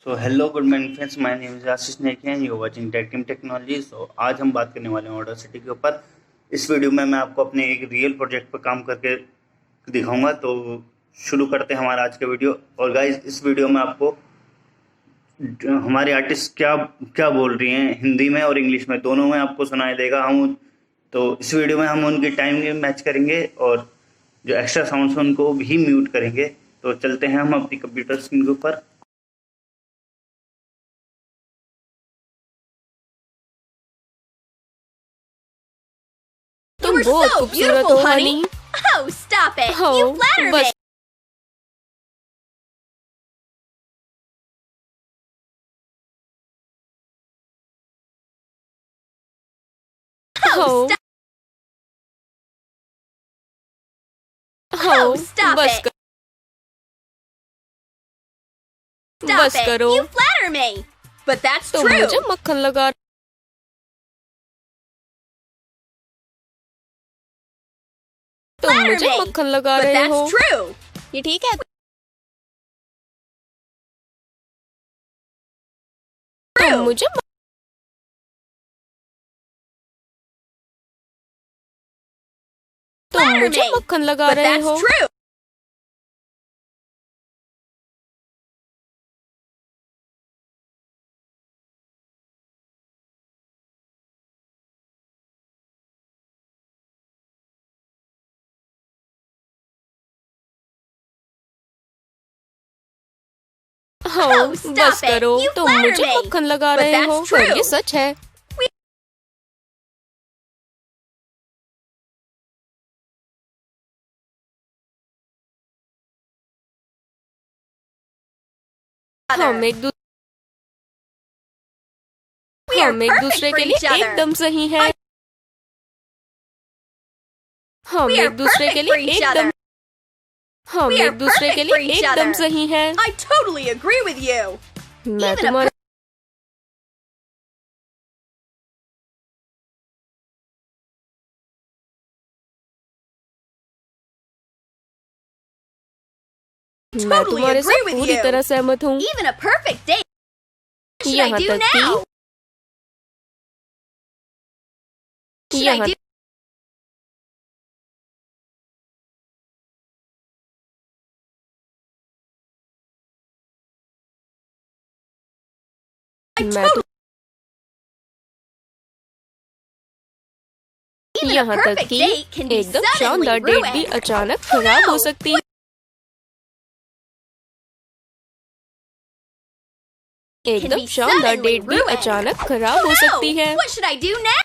So hello good morning friends, my name is Ashish Neki and you watching tech team technology. So आज हम बात करने वाले हैं ऑडासिटी के ऊपर। इस वीडियो में मैं आपको अपने एक रियल प्रोजेक्ट पर काम करके दिखाऊंगा। तो शुरू करते हैं हमारा आज का वीडियो। और गाइस, इस वीडियो में आपको हमारे आर्टिस्ट क्या क्या बोल रही हैं, हिंदी में और इंग्लिश में, दोनों में आपको सुनाई देगा। तो इस वीडियो में हम उनकी टाइम मैच करेंगे और जो एक्स्ट्रा साउंड्स हैं उनको भी म्यूट करेंगे। तो चलते हैं हम अपनी कंप्यूटर स्क्रीन के ऊपर। तुम बहुत खूबसूरत हो हनी। Oh, stop it! हो You flatter me! बस हो Oh, stop! हो Oh, stop बस it! Stop बस it! करो। You flatter me! But that's तुम true! मुझे मक्खन लगा तुम Flatter मुझे me! मक्खन लगा But रहे हो। that's true! ये ठीक है। तुम True! मुझे तुम Flatter मुझे me! मक्खन लगा But रहे that's हो। true! हो Oh, stop बस it! करो। You तुम flatter मुझे me! मक्खन लगा But रहे that's हो, पर ये true! सच है। हम एक दू- We are हम एक perfect दूसरे for के लिए each other! एकदम सही हैं। हम We are एक दूसरे के perfect for लिए each एकदम other! हम We are एक दूसरे के perfect for लिए each एकदम other! सही हैं। I totally agree with you! मैं Even a तुम्हारे मैं Totally तुम्हारे agree साथ with पूरी you! तरह सहमत हूँ। Even a perfect date! What should I यहाँ do तक कि now? Should I यहाँ do? I मैं totally. Even a यहाँ तक perfect कि date can be एकदम suddenly शानदार डेट भी ruined. अचानक Oh, खराब no! हो सकती है। Can एकदम be शानदार suddenly डेट भी ruined. अचानक खराब हो Oh, सकती no! है। What should I do now?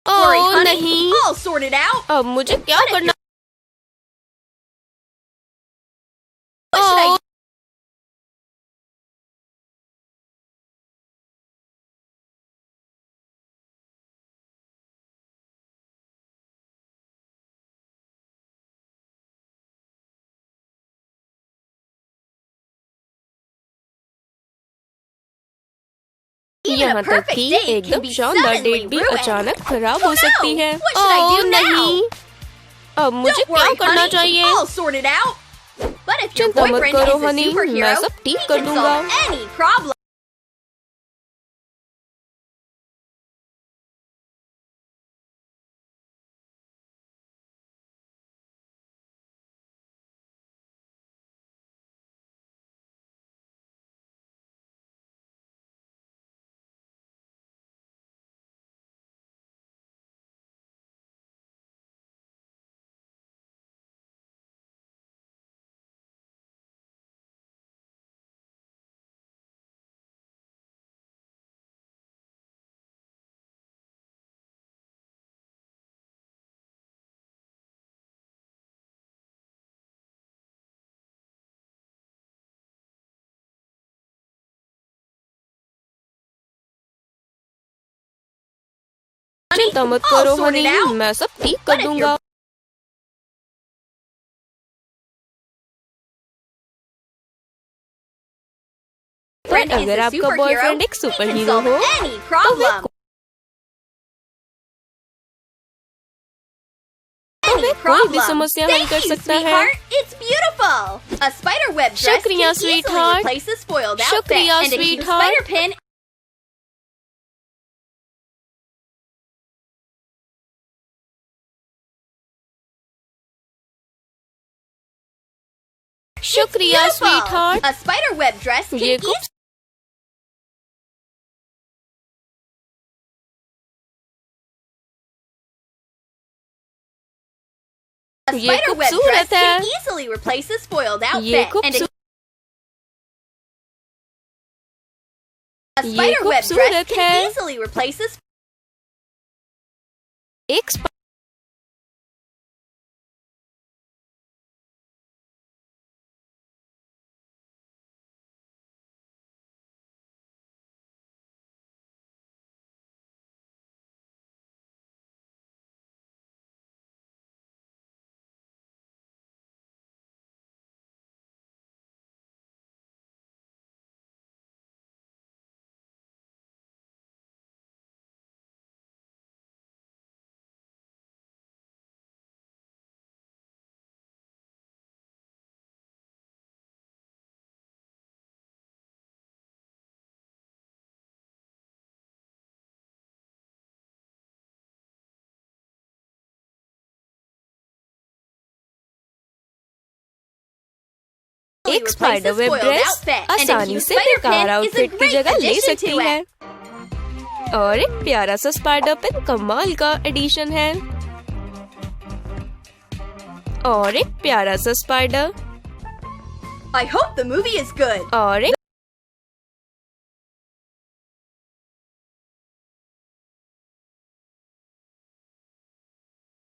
Worry, oh honey. नहीं, I'll sort it out. अब मुझे क्या What if करना? What should I oh do? Even a यहाँ तक perfect कि date can एकदम be शानदार suddenly डेट भी ruined. अचानक खराब Oh, हो सकती no! है। What should I oh do now? नहीं, अब मुझे Don't क्या worry, करना honey. चाहिए? I'll sort it out. But if your चिंता मत boyfriend करो is a हनी, superhero, मैं सब ठीक he कर can दूंगा। solve any problem. चिंता मत I'll करो sort हनी, it out. मैं सब ठीक But कर if दूंगा। पर Friend is अगर a आपका superhero, बॉयफ्रेंड एक he super can hero solve हो any तो वे problem. दुनिया में only कोई भी problem. समस्या हल Thank कर you, सकता है। sweetheart. It's beautiful. A spider web dress शुक्रिया, can easily sweetheart. replace a spoiled outfit, शुक्रिया, and a cute sweetheart. spider pin शुक्रिया beautiful. Sweetheart. A spider web dress can ये easily A ये spider web dress खूबसूरत can है। easily replace a spoiled ये outfit, and a खूबसूरत spider web dress खूबसूरत can है। easily replace a एक स्प- एक replace spider a web spoiled dress outfit, and a आसानी cute से spider बेकार pin is a आउटफिट की great जगह ले addition सकती to है। it. और एक प्यारा सा स्पाइडर पिन कमाल का एडिशन है। और एक प्यारा सा spider I hope the movie is good. और एक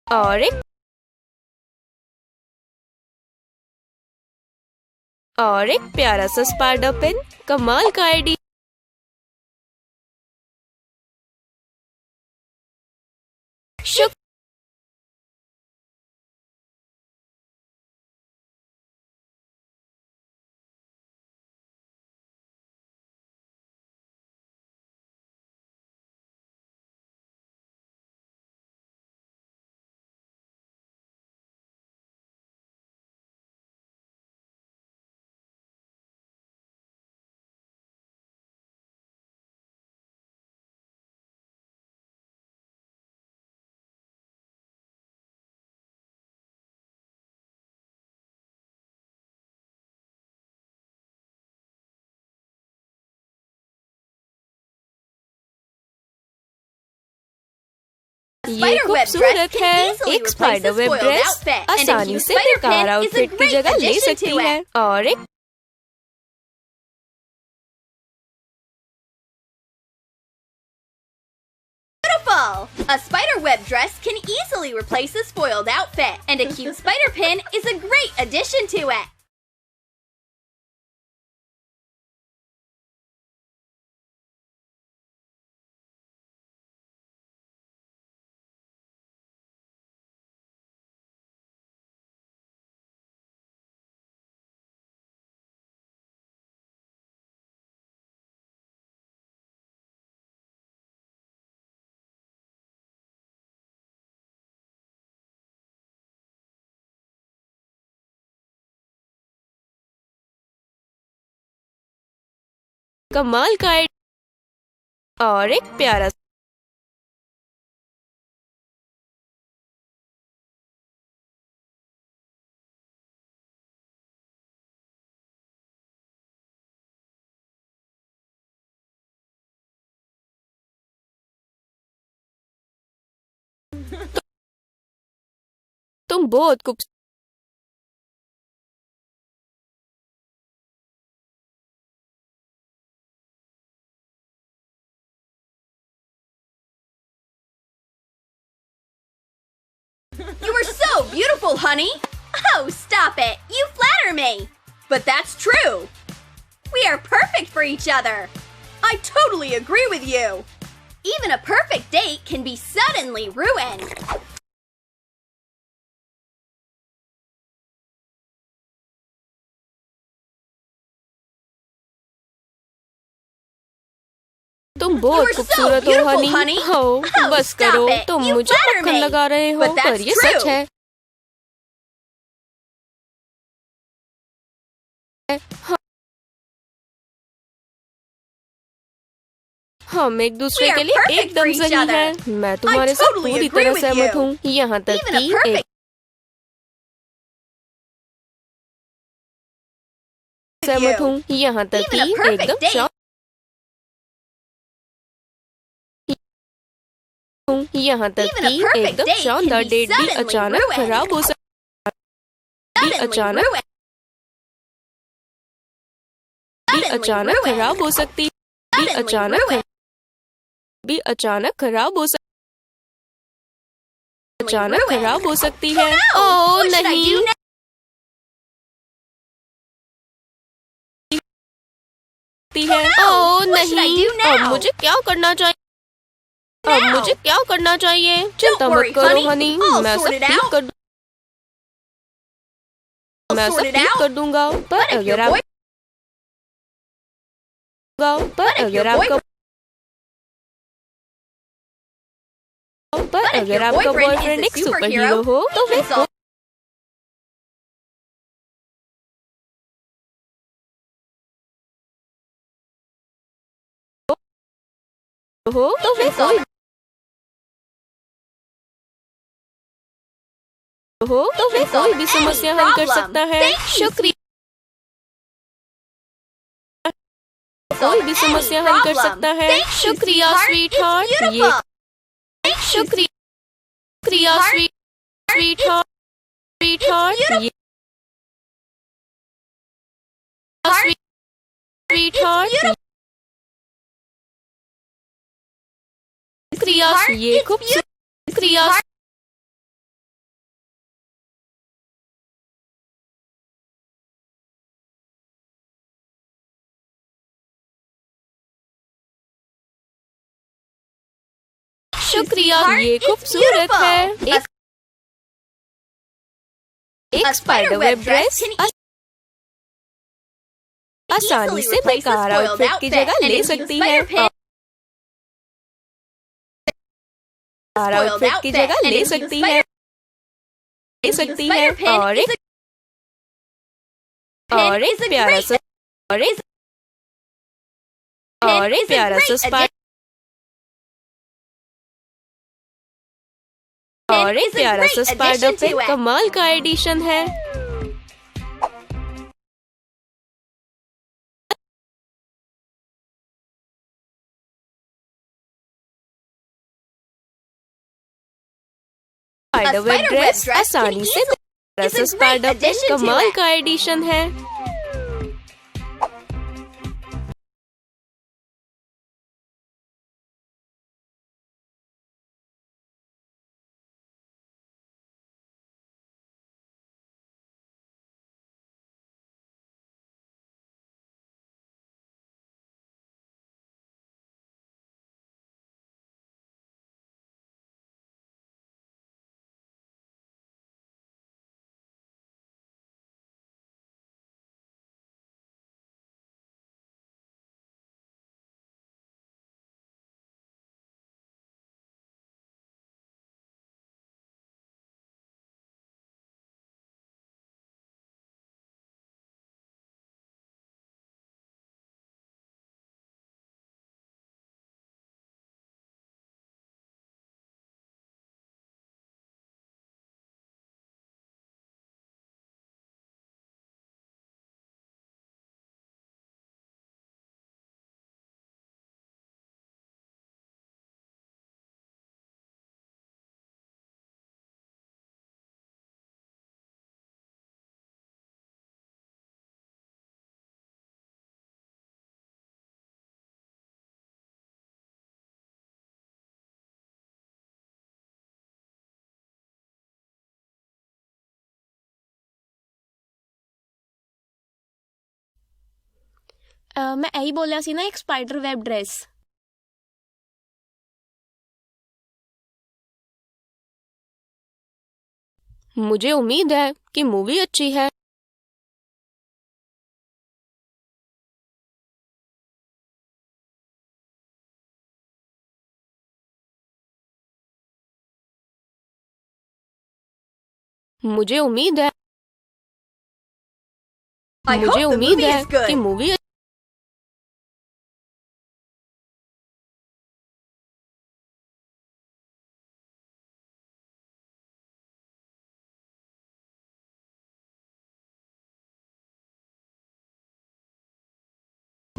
और एक और एक प्यारा सा स्पाइडर पिन कमाल का आईडी। शुक्र ये Spider web dress खूबसूरत can है। easily एक replace spider a web spoiled dress outfit, and a आसानी cute से spider बेकार pin is a आउटफिट की great जगह ले addition सकती to है। it. और एक Beautiful! A spider web dress can easily replace a spoiled outfit, and a cute spider pin is a great addition to it. कमाल का और एक प्यारा तुम बहुत खूबसूरत You are so beautiful, honey! Oh, stop it! You flatter me! But that's true! We are perfect for each other! I totally agree with you! Even a perfect date can be suddenly ruined! तुम बहुत You are so खूबसूरत हो beautiful, Honey. honey. हो Oh, बस stop करो, it. तुम You मुझे flatter मक्खन me. लगा रहे हो, But that's पर ये सच true. है। हम एक दूसरे We are के लिए perfect for एकदम each सही other. हैं। मैं तुम्हारे साथ totally पूरी agree तरह with सहमत you. हूँ, यहाँ तक Even a कि perfect सहमत you. हूँ, यहाँ तक Even a कि perfect एकदम date. हूँ, यहाँ तक Even a कि perfect एकदम date can शानदार be डेट भी suddenly अचानक ruined. खराब हो Suddenly अचानक ruined. Suddenly अचानक ruined. खराब हो सकती Suddenly ruined. अचानक खराब हो Suddenly ruined. खराब हो सकती है। No! Oh What should I नहीं, do now? Oh What should I नहीं, do अब now? मुझे क्या करना चाहिए? चिंता Don't मत worry, करो honey. हनी, I'll मैं sort सब it ठीक out. कर मैं sort सब it ठीक out. कर दूंगा। पर But if अगर your आप boy- पर if your अगर आपका But if your boyfriend boyfriend is एक a सुपर superhero, हीरो हो तो he can solve फिर कोई भी समस्या हल कर सकता है। शुक्रिया, कोई भी समस्या हल कर सकता है। शुक्रिया स्वीट हार्ट, ये शुक्रिया स्वीट हार्ट, ये स्वीट हार्ट, शुक्रिया, ये खूबसूरत, शुक्रिया शुक्रिया, ये खूबसूरत है। एक स्पाइडर वेब ड्रेस आसानी से बेकार आउटफिट की जगह ले सकती है। आउटफिट की जगह ले सकती है और एक प्यारा सा स्पाइडर पेन कमाल का एडिशन है। स्पाइडर वेब ड्रेस आसानी से स्पाइडर पेन कमाल का एडिशन है। मैं यही बोलिया सी ना, एक स्पाइडर वेब ड्रेस। मुझे उम्मीद है कि मूवी अच्छी है। मुझे उम्मीद है I मुझे hope the उम्मीद movie है is good. कि मूवी I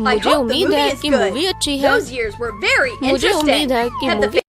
मुझे hope the उम्मीद movie है is कि good. मूवी अच्छी है। Those years were very मुझे interesting. उम्मीद है कि Have the मूवी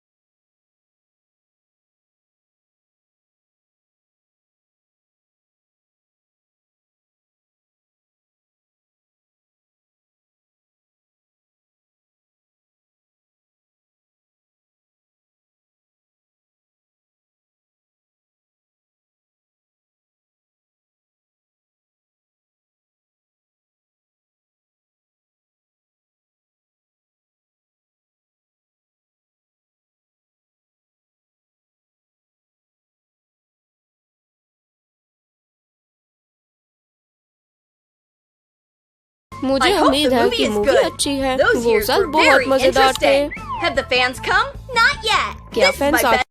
मुझे I hope उम्मीद the है movie कि is मूवी good. अच्छी है। Those वो years सब were बहुत very मजेदार थे। interesting. Have the fans come? Not yet. क्या This is फैंस my आ best.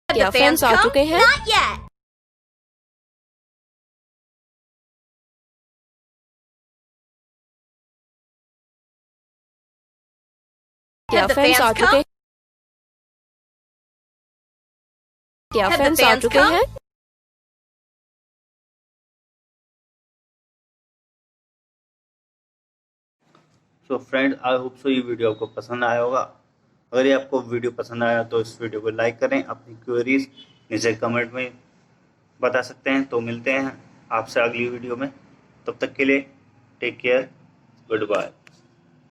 Have क्या the fans फैंस आ come? चुके हैं? Not yet. क्या Have the फैंस आ fans चुके come? क्या Have the फैंस आ fans चुके come? हैं? So friend, I hope so ये वीडियो आपको पसंद आया होगा। अगर ये आपको वीडियो पसंद आया तो इस वीडियो को लाइक करें। अपनी क्वेरीज नीचे कमेंट में बता सकते हैं। तो मिलते हैं आपसे अगली वीडियो में। तब तक के लिए टेक केयर, गुड बाय।